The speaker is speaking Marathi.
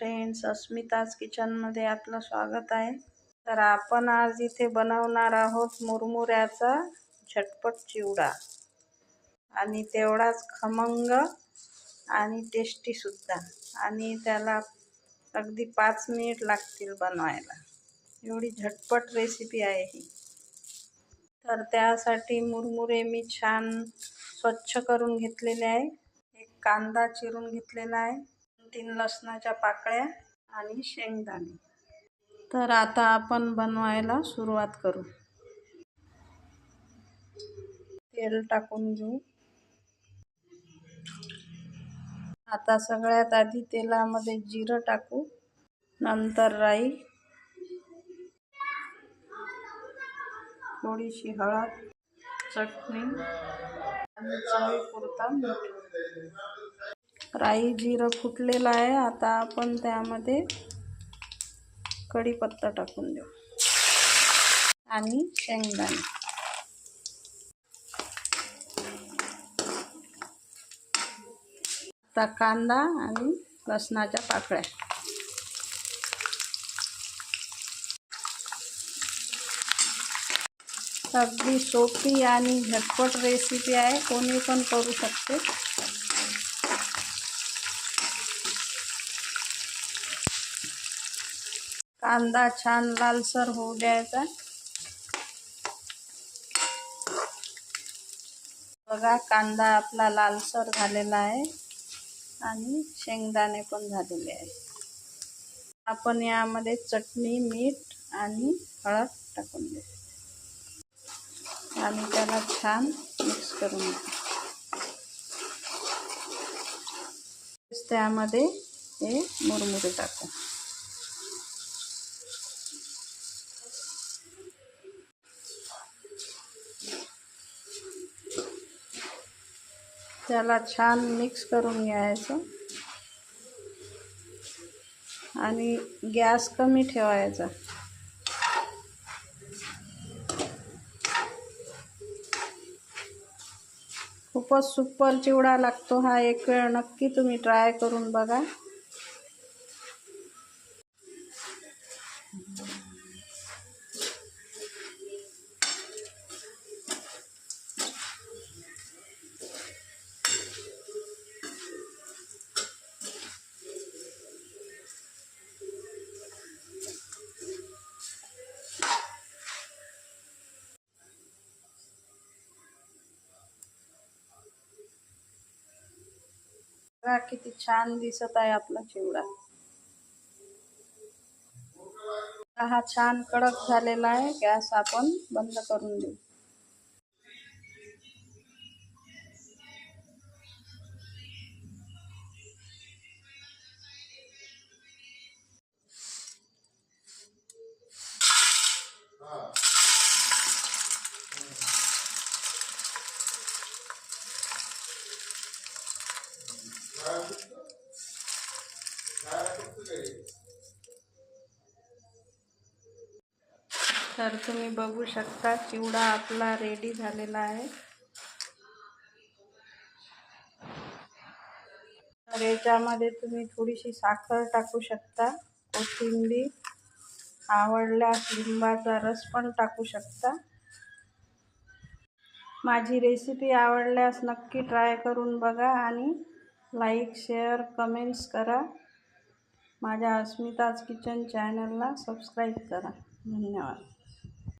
फ्रेंड्स, अस्मिताज किचनमध्ये आपलं स्वागत आहे। तर आपण आज इथे बनवणार आहोत मुरमुऱ्याचा झटपट चिवडा आणि तेवढाच खमंग आणि टेस्टी सुद्धा। आणि त्याला अगदी 5 मिनिट लागतील बनवायला, एवढी झटपट रेसिपी आहे ही। तर त्यासाठी मुरमुरे मी छान स्वच्छ करून घेतलेले आहे। एक कांदा चिरून घेतलेला आहे, 3 लसणाच्या पाकळ्या आणि शेंगदाणे। तर आता आपण बनवायला सुरुवात करू। तेल टाकून घेऊ। आता सगळ्यात आधी तेलामध्ये जिरं टाकू, नंतर राई, थोडीशी हळद, चटणी आणि चवीपुरता मीठ। राई जिरं फुटलेलं आहे। आता आपण त्यामध्ये कढीपत्ता टाकून देऊ आणि शेंगदाणे। आता कांदा आणि लसणाच्या पाकळ्या। अगदी सोपी आणि झटपट रेसिपी आहे, कोणी पण करू शकते। कांदा छान लालसर होऊ द्यायचा। बघा, कांदा आपला लालसर झालेला आहे आणि शेंगदाणे पण झालेले आहे। आपण यामध्ये चटणी, मीठ आणि हळद टाकून देऊ आणि त्याला छान मिक्स करून घेऊ। त्यामध्ये हे मुरमुरे टाकू। त्याला छान मिक्स करून घ्यायचं आणि गॅस कमी ठेवायचा। खूपच सुपर चिवडा लागतो हा, एक वेळ नक्की तुम्ही ट्राय करून बघा। बघा किती छान दिसत आहे आपला चिवडा। हा छान कडक झालेला आहे। गॅस आपण बंद करून देऊ। तर तुम्ही बघू शकता, चिवडा आपला रेडी झालेला आहे। तर याच्यामध्ये तुम्ही थोडीशी साखर टाकू शकता, कोथिंबीर, आवडल्यास लिंबाचा रस पण टाकू शकता। माझी रेसिपी आवडल्यास नक्की ट्राय करून बघा आणि लाईक, शेअर, कमेंट्स करा। माझ्या अस्मिताज किचन चॅनलला सबस्क्राईब करा। धन्यवाद।